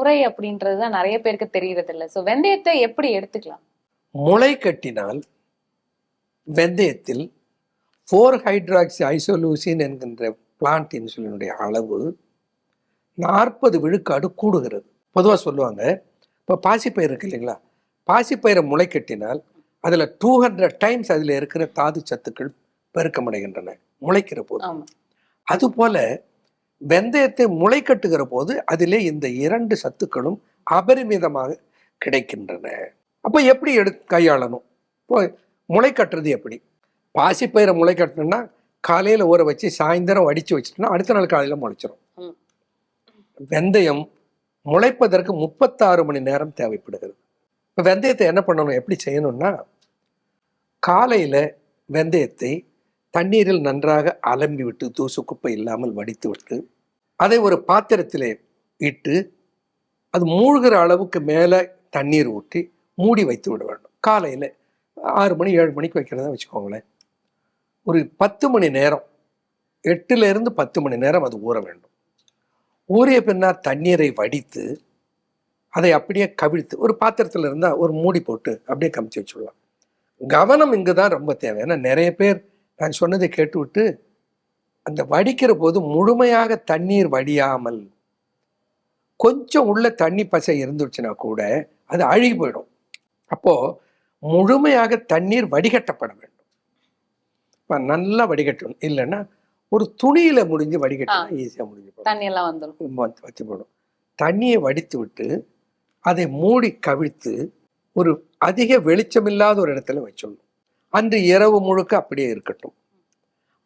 முறை அப்படின்றதுதான் நிறைய பேருக்கு தெரியறது இல்லை. சோ வெந்தயத்தை எப்படி எடுத்துக்கலாம்? முளை கட்டினால் வெந்தயத்தில் 4-ஹைட்ராக்சி ஐசோலூசின் என்கின்ற பிளான்ட் இன்சுலினுடைய அளவு 40 விழுக்காடு கூடுகிறது. பொதுவாக சொல்லுவாங்க, இப்போ பாசிப்பயிர் இருக்கு இல்லைங்களா, பாசிப்பயிரை முளை கட்டினால் அதில் 200 டைம்ஸ் அதில் இருக்கிற தாது சத்துக்கள் பெருக்கமடைகின்றன முளைக்கிற போது. அதுபோல வெந்தயத்தை முளை கட்டுகிற போது அதிலே இந்த 2 சத்துக்களும் அபரிமிதமாக கிடைக்கின்றன. அப்போ எப்படி கையாளணும்? இப்போ முளை கட்டுறது எப்படி? பாசிப்பயிரை முளை கட்டணும்னா காலையில் ஊற வச்சு சாயந்தரம் வடித்து வச்சுட்டோம்னா அடுத்த நாள் காலையில் முளைச்சிரும். வெந்தயம் முளைப்பதற்கு 36 மணி நேரம் தேவைப்படுகிறது. இப்போ வெந்தயத்தை என்ன பண்ணணும், எப்படி செய்யணும்னா, காலையில் வெந்தயத்தை தண்ணீரில் நன்றாக அலம்பி விட்டு தூசு குப்பை இல்லாமல் வடித்து விட்டு அதை ஒரு பாத்திரத்தில் இட்டு அது மூழ்கிற அளவுக்கு மேலே தண்ணீர் ஊற்றி மூடி வைத்து விட வேண்டும். காலையில் 6 மணி 7 மணிக்கு வைக்கிறதா வச்சுக்கோங்களேன். ஒரு 10 மணி நேரம், 8லிருந்து 10 மணி நேரம் அது ஊற வேண்டும். ஊறிய பின்னால் தண்ணீரை வடித்து அதை அப்படியே கவிழ்த்து ஒரு பாத்திரத்தில் இருந்தால் ஒரு மூடி போட்டு அப்படியே கமிச்சு வச்சுடலாம். கவனம் இங்கு தான் ரொம்ப தேவை. ஏன்னா நிறைய பேர் நான் சொன்னதை கேட்டுவிட்டு அந்த வடிக்கிற போது முழுமையாக தண்ணீர் வடியாமல் கொஞ்சம் உள்ள தண்ணி பசை இருந்துச்சுன்னா கூட அது அழுகி போயிடும். அப்போது முழுமையாக தண்ணீர் வடிகட்டப்பட வேண்டும். இப்போ நல்லா வடிகட்டணும். இல்லைன்னா ஒரு துணியில முடிஞ்சு வடிகட்டினா ஈஸியாக முடிஞ்சு போடும், தண்ணியெல்லாம் வந்துடும், வச்சு போடும். தண்ணியை வடித்து விட்டு அதை மூடி கவிழ்த்து ஒரு அதிக வெளிச்சமில்லாத ஒரு இடத்துல வச்சிடணும். அன்று இரவு முழுக்க அப்படியே இருக்கட்டும்,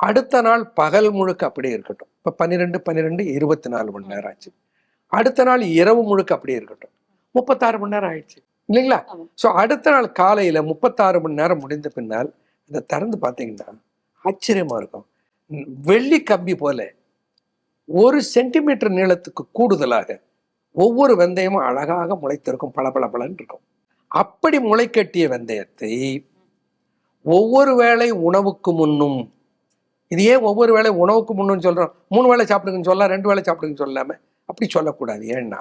அடுத்த நாள் பகல் முழுக்க அப்படியே இருக்கட்டும். இப்போ 12 24 மணி நேரம் ஆச்சு. அடுத்த நாள் இரவு முழுக்க அப்படியே இருக்கட்டும், 36 மணி நேரம் ஆயிடுச்சு இல்லைங்களா? ஸோ அடுத்த நாள் காலையில் 36 மணி நேரம் முடிந்த பின்னால் இதை திறந்து பார்த்தீங்கன்னா ஆச்சரியமா இருக்கும். வெள்ளி கம்பி போல 1 சென்டிமீட்டர் நீளத்துக்கு கூடுதலாக ஒவ்வொரு வெந்தயமும் அழகாக முளைத்திருக்கும், பளபளபளன்னு இருக்கும். அப்படி முளைக்கட்டிய வெந்தயத்தை ஒவ்வொரு வேளை உணவுக்கு முன்னும், இது ஏன் ஒவ்வொரு வேளை உணவுக்கு முன்னும் சொல்றோம்? 3 வேளை சாப்பிடுங்கன்னு சொல்லலாம், 2 வேளை சாப்பிடுங்கன்னு சொல்லாம அப்படி சொல்லக்கூடாது. ஏன்னா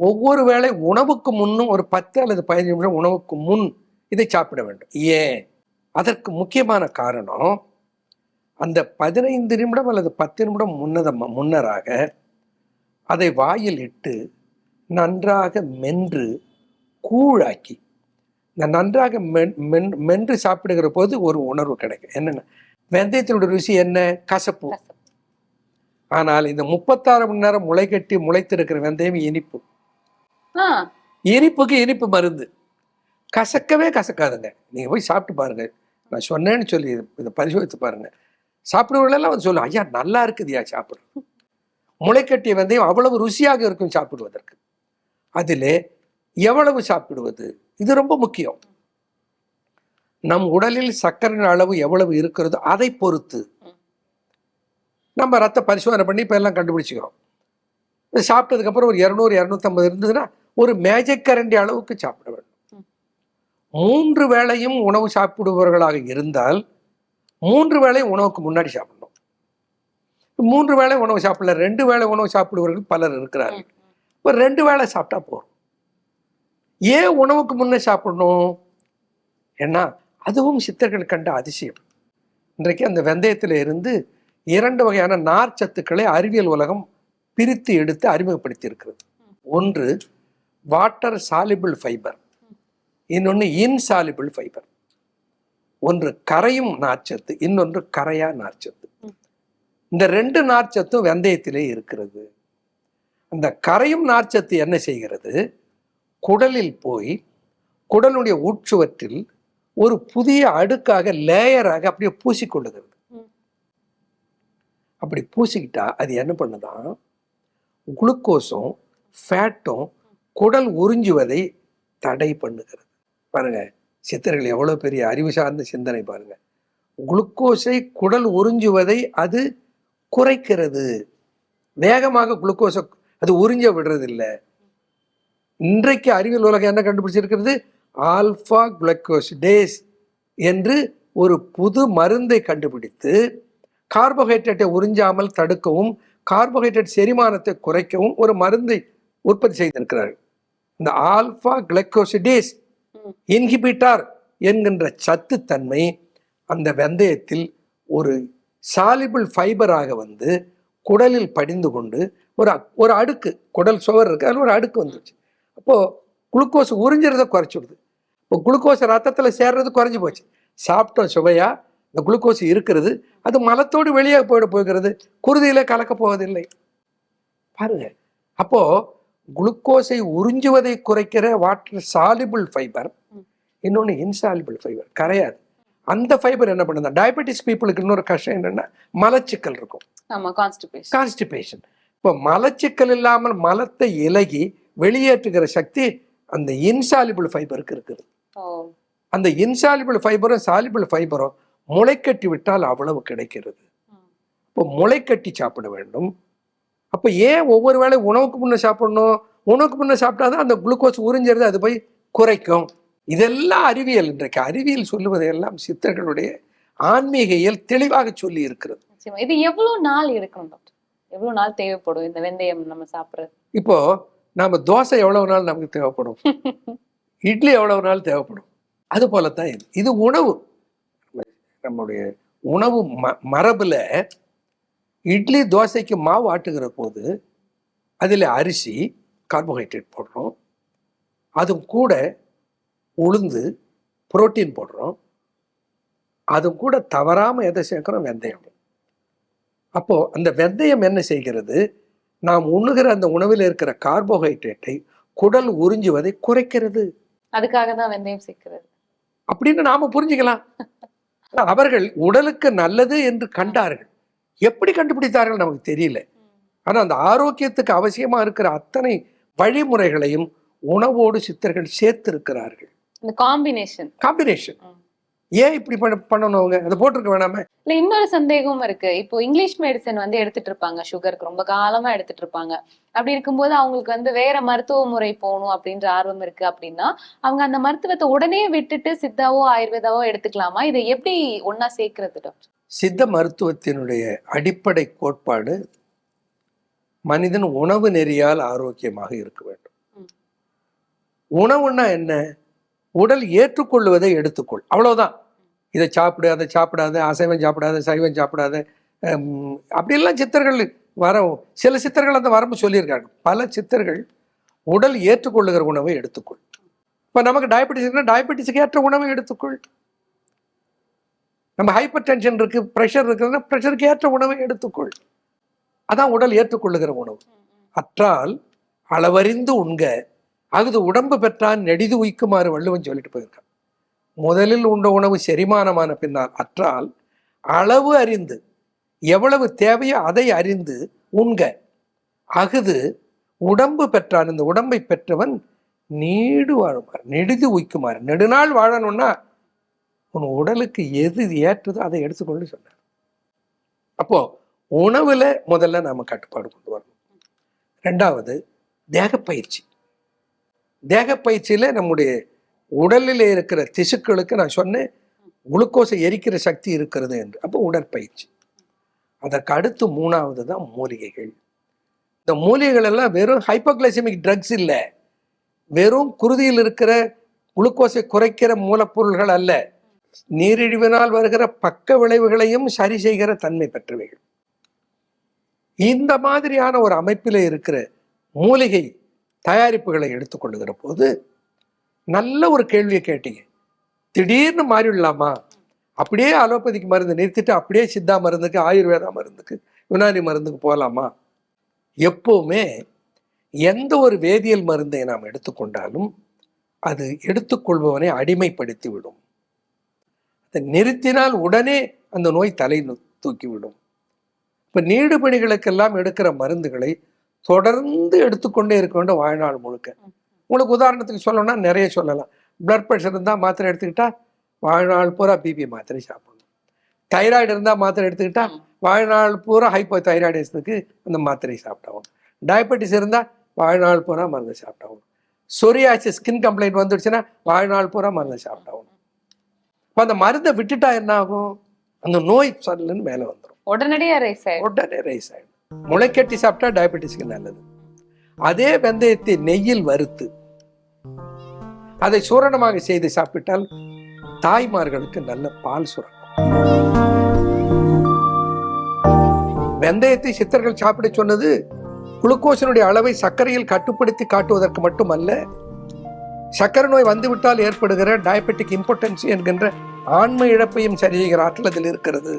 ஒவ்வொரு வேளை உணவுக்கு முன்னும் ஒரு 10 அல்லது 15 நிமிஷம் உணவுக்கு முன் இதை சாப்பிட வேண்டும். ஏன்? அதற்கு முக்கியமான காரணம், அந்த 15 நிமிடம் அல்லது 10 நிமிடம் முன்னராக அதை வாயில் இட்டு நன்றாக மென்று கூழாக்கி நன்றாக மென்று சாப்பிடுகிற போது ஒரு உணர்வு கிடைக்கும். என்னென்ன, வெந்தயத்தினுடைய ருசி என்ன? கசப்பு. ஆனால் இந்த 36 மணி நேரம் முளைக்கட்டி முளைத்திருக்கிற வெந்தயம் இனிப்பு. இனிப்புக்கு இனிப்பு மருந்து. கசக்கவே கசக்காதுங்க. நீங்க போய் சாப்பிட்டு பாருங்க, நான் சொன்னேன்னு சொல்லி இதை பரிசோதித்து பாருங்க. சாப்பிடுவர்களெல்லாம் வந்து சொல்லும், ஐயா நல்லா இருக்குதுயா சாப்பிடுறது. முளைக்கட்டிய வெந்தயம் அவ்வளவு ருசியாக இருக்கும் சாப்பிடுவதற்கு. அதிலே எவ்வளவு சாப்பிடுவது, இது ரொம்ப முக்கியம். நம் உடலில் சர்க்கரையின் அளவு எவ்வளவு இருக்கிறதோ அதை பொறுத்து நம்ம ரத்த பரிசோதனை பண்ணி இப்போ எல்லாம் கண்டுபிடிச்சிக்கிறோம். சாப்பிட்டதுக்கு அப்புறம் ஒரு 200-250 இருந்ததுன்னா ஒரு மேஜைக்கரண்டி அளவுக்கு சாப்பிட வேண்டும். 3 வேளையும் உணவு சாப்பிடுபவர்களாக இருந்தால் 3 வேளை உணவுக்கு முன்னாடி சாப்பிடணும். 3 வேளை உணவு சாப்பிடல, 2 வேளை உணவு சாப்பிடுபவர்கள் பலர் இருக்கிறார்கள். ஒரு 2 வேளை சாப்பிட்டா போதும். ஏன் உணவுக்கு முன்னே சாப்பிடணும்? ஏன்னா அதுவும் சித்தர்கள் கண்ட அதிசயம். இன்றைக்கு அந்த வெந்தயத்தில் இருந்து 2 வகையான நார் சத்துக்களை அறிவியல் உலகம் பிரித்து எடுத்து அறிமுகப்படுத்தி இருக்கிறது. ஒன்று வாட்டர் சாலிபிள் ஃபைபர், இன்னொன்று இன்சாலிபிள் ஃபைபர். ஒன்று கரையும் நார்ச்சத்து, இன்னொன்று கரையா நார்ச்சத்து. இந்த 2 நார்ச்சத்தும் வெந்தயத்திலே இருக்கிறது. அந்த கரையும் நார்ச்சத்து என்ன செய்கிறது? குடலில் போய் குடலுடைய உட்சுவற்றில் ஒரு புதிய அடுக்காக லேயராக அப்படியே பூசிக்கொள்ளுகிறது. அப்படி பூசிக்கிட்டா அது என்ன பண்ணுதான், குளுக்கோஸும் ஃபேட்டும் குடல் உறிஞ்சுவதை தடை பண்ணுகிறது. பாருங்க, சித்தர்கள் எவ்வளவு பெரிய அறிவு சார்ந்த சிந்தனை பாருங்க. குளுக்கோஸை குடல் உறிஞ்சுவதை அது குறைக்கிறது. வேகமாக குளுக்கோஸை அது உறிஞ்ச விடுறது இல்லை. இன்றைக்கு அறிவியல் உலகம் என்ன கண்டுபிடிச்சிருக்கிறது? ஆல்பா குளுக்கோசிடேஸ் என்று ஒரு புது மருந்தை கண்டுபிடித்து கார்போஹைட்ரேட்டை உறிஞ்சாமல் தடுக்கவும் கார்போஹைட்ரேட் செரிமானத்தை குறைக்கவும் ஒரு மருந்தை உற்பத்தி செய்திருக்கிறார்கள். இந்த ஆல்பா கிளைகோசிடேஸ் இன்ஹிபிட்டார் என்கின்ற சத்து தன்மை அந்த வெந்தயத்தில் ஒரு சாலிபிள் ஃபைபராக வந்து குடலில் படிந்து கொண்டு ஒரு அடுக்கு, குடல் சுவர் இருக்கு, அதில் ஒரு அடுக்கு வந்துருச்சு. அப்போது குளுக்கோஸ் உறிஞ்சிறத குறைச்சிடுது. இப்போ குளுக்கோஸ் ரத்தத்தில் சேர்றது குறைஞ்சி போச்சு. சாப்பிட்டோம் சுவையா, இந்த குளுக்கோஸ் இருக்கிறது, அது மலத்தோடு வெளியே போகிறது, குருதியில கலக்க போவதில்லை. பாருங்க, அப்போ குளுக்கோஸை உறிஞ்சுவதை குறைக்கிற வாட்டர் சாலிபிள் ஃபைபர், இன்னொன்று இன்சாலிபிள் ஃபைபர், கரையாது. அந்த ஃபைபர் என்ன பண்ணுது? டயபெட்டிஸ் பீப்புளுக்கு இன்னொரு கஷ்டம் என்னன்னா மலச்சிக்கல் இருக்கும், கான்ஸ்டிபேஷன். இப்போ மலச்சிக்கல் இல்லாமல் மலத்தை இலகி வெளியேற்றுகிற சக்தி அந்த இன்சாலிபிள் ஃபைபருக்கு இருக்குது. அந்த இன்சாலிபிள் ஃபைபரும் சாலிபிள் ஃபைபரும் முளைக்கட்டி விட்டால் அவ்வளவு கிடைக்கிறது. இப்போ முளைக்கட்டி சாப்பிட வேண்டும். அப்போ ஏன் ஒவ்வொரு வேளை உணவுக்கு முன்னே சாப்பிடணும்? உணவுக்கு முன்னே சாப்பிட்டாதான் அந்த குளுக்கோஸ் உறிஞ்சிறது, அது போய் குறைக்கும். இதெல்லாம் அறிவியல். இன்றைக்கு அறிவியல் சொல்லுவதையெல்லாம் சித்தர்களுடைய ஆன்மீக இயல் தெளிவாக சொல்லி இருக்கிறது. இது எவ்வளவு நாள் இருக்கணும் டாக்டர்? எவ்வளவு நாள் தேவைப்படும் இந்த வெந்தயம் நம்ம சாப்பிடுறது? இப்போ நாம தோசை எவ்வளவு நாள் நமக்கு தேவைப்படும், இட்லி எவ்வளவு நாள் தேவைப்படும், அது போலத்தான் இது உணவு. நம்முடைய உணவு மரபுல இட்லி தோசைக்கு மாவு ஆட்டுகிற போது அதில் அரிசி கார்போஹைட்ரேட் போடுறோம், அதுவும் கூட உளுந்து புரோட்டீன் போடுறோம், அதுவும் கூட தவறாமல் எதை சேர்க்கிறோம்? வெந்தயம். அப்போ அந்த வெந்தயம் என்ன செய்கிறது? நாம் உண்ணுகிற அந்த உணவில் இருக்கிற கார்போஹைட்ரேட்டை குடல் உறிஞ்சுவதை குறைக்கிறது. அதுக்காக தான் வெந்தயம் சேர்க்கிறது அப்படின்னு நாம புரிஞ்சுக்கலாம். அவர்கள் உடலுக்கு நல்லது என்று கண்டார்கள். எப்படி கண்டுபிடித்தார்கள் நமக்கு தெரியல. ஆனா அந்த ஆரோக்கியத்துக்கு அவசியமா இருக்கிற அத்தனை வழிமுறைகளையும் உணவோடு சித்தர்கள் சேர்த்திருக்கிறார்கள். காம்பினேஷன் ஏன் இப்படி பண்ணணும்? அவங்க அதை போட்டிருக்க வேணாமே? இல்ல, இன்னொரு சந்தேகமும் இருக்கு. இப்போ இங்கிலீஷ் மெடிசன் வந்து எடுத்துட்டு இருப்பாங்க, சுகருக்கு ரொம்ப காலமா எடுத்துட்டு இருப்பாங்க. அப்படி இருக்கும்போது அவங்களுக்கு வந்து வேற மருத்துவ முறை போகணும் அப்படின்ற ஆர்வம் இருக்கு அப்படின்னா அவங்க அந்த மருத்துவத்தை உடனே விட்டுட்டு சித்தாவோ ஆயுர்வேதாவோ எடுத்துக்கலாமா? இதை எப்படி ஒன்னா சேர்க்கிறது டாக்டர்? சித்த மருத்துவத்தினுடைய அடிப்படை கோட்பாடு மனிதன் உணவு நெறியால் ஆரோக்கியமாக இருக்க வேண்டும். உணவுன்னா என்ன? உடல் ஏற்றுக்கொள்வதை எடுத்துக்கொள், அவ்வளவுதான். இதை சாப்பிடு, அதை சாப்பிடாத, அசைவம் சாப்பிடாத, சைவம் சாப்பிடாத, அப்படியெல்லாம் சித்தர்கள் சில சித்தர்கள் அந்த வரம்பு சொல்லியிருக்காங்க. பல சித்தர்கள் உடல் ஏற்றுக்கொள்ளுகிற உணவை எடுத்துக்கொள். இப்போ நமக்கு டயபெட்டிஸ் இருக்குன்னா டயபெட்டிஸுக்கு ஏற்ற உணவை எடுத்துக்கொள். நம்ம ஹைப்பர் டென்ஷன் இருக்கு, ப்ரெஷர் இருக்குன்னா ப்ரெஷருக்கு ஏற்ற உணவை எடுத்துக்கொள். அதான் உடல் ஏற்றுக்கொள்ளுகிற உணவு. அற்றால் அளவறிந்து உண்க அகுது உடம்பு பெற்றான் நெடிது உய்க்குமாறு வள்ளுவன் சொல்லிட்டு போயிருக்கான். முதலில் உண்ட உணவு செரிமானமான பின்னால் அற்றால் அளவு அறிந்து எவ்வளவு தேவையோ அதை அறிந்து உண்க அகுது உடம்பு பெற்றான். இந்த உடம்பை பெற்றவன் நீடு வாழுமாறு நெடிது உய்க்குமாறு. நெடுநாள் வாழணும்னா உன் உடலுக்கு எது ஏற்றதோ அதை எடுத்துக்கொண்டு சொன்னார். அப்போ உணவுல முதல்ல நாம கட்டுப்பாடு கொண்டு வரணும். ரெண்டாவது தேகப்பயிற்சி. தேகப்பயிற்சியில நம்முடைய உடலில் இருக்கிற திசுக்களுக்கு நான் சொன்னேன் குளுக்கோஸை எரிக்கிற சக்தி இருக்கிறது என்று. அப்போ உடற்பயிற்சி. அதற்கு அடுத்து மூணாவது தான் மூலிகைகள். இந்த மூலிகைகள் எல்லாம் வெறும் ஹைப்போகிளைசமிக் ட்ரக்ஸ் இல்லை, வெறும் குருதியில் இருக்கிற குளுக்கோஸை குறைக்கிற மூலப்பொருள்கள் அல்ல, நீரிழிவினால் வருகிற பக்க விளைவுகளையும் சரி செய்கிற தன்மை பெற்றவைகள். இந்த மாதிரியான ஒரு அமைப்பில் இருக்கிற மூலிகை தயாரிப்புகளை எடுத்துக்கொள்ளுகிற போது நல்ல ஒரு கேள்வியை கேட்டீங்க. திடீர்னு மாறிவிடலாமா? அப்படியே அலோபதிக்கு மருந்து நிறுத்திட்டு அப்படியே சித்தா மருந்துக்கு, ஆயுர்வேதா மருந்துக்கு, யுனானி மருந்துக்கு போகலாமா? எப்பவுமே எந்த ஒரு வேதியியல் மருந்தை நாம் எடுத்துக்கொண்டாலும் அது எடுத்துக்கொள்பவனை அடிமைப்படுத்தி விடும். அதை நிறுத்தினால் உடனே அந்த நோய் தலை தூக்கிவிடும். இப்போ நீடுபணிகளுக்கெல்லாம் எடுக்கிற மருந்துகளை தொடர்ந்து எடுத்துக்கொண்டே இருக்க வேண்டும் வாழ்நாள் முழுக்க. உங்களுக்கு உதாரணத்துக்கு சொல்லணும்னா நிறைய சொல்லலாம். பிளட் ப்ரெஷர் இருந்தால் மாத்திரை எடுத்துக்கிட்டா வாழ்நாள் பூரா பிபி மாத்திரை சாப்பிடணும். தைராய்டு இருந்தால் மாத்திரை எடுத்துக்கிட்டா வாழ்நாள் பூரா ஹைப்போ தைராய்டிஸுக்கு அந்த மாத்திரை சாப்பிட்டாகும். டயபெட்டிஸ் இருந்தால் வாழ்நாள் பூரா மருந்து சாப்பிட்டாகும். சொரியாசிஸ் ஸ்கின் கம்ப்ளைண்ட் வந்துடுச்சுன்னா வாழ்நாள் பூரா மருந்து சாப்பிட்டாகும். இப்போ அந்த மருந்தை விட்டுட்டா என்ன ஆகும்? அந்த நோய் சொல்லுன்னு மேலே வந்துடும், உடனே ரைஸ் ஆயிடும். முளைக்கட்டி சாப்பிட்டா டயபெட்டிஸ்க்கு நல்லது. அதே வெந்தயத்தை நெய்யில் வறுத்து அதை சூரணமாக செய்து சாப்பிட்டால் தாய்மார்களுக்கு நல்ல பால் சுரக்கும். வெந்தயத்தை சித்தர்கள் சாப்பிட சொன்னது குளுக்கோஸினுடைய அளவை சர்க்கரையில் கட்டுப்படுத்தி காட்டுவதற்கு மட்டுமல்ல, சர்க்கரை நோய் வந்துவிட்டால் ஏற்படுகிற டயபெட்டிக் இம்பார்ட்டன்ஸ் என்கின்ற ஆண்மை இழப்பையும் சரி செய்கிற ஆற்றல் அதில் இருக்கிறது.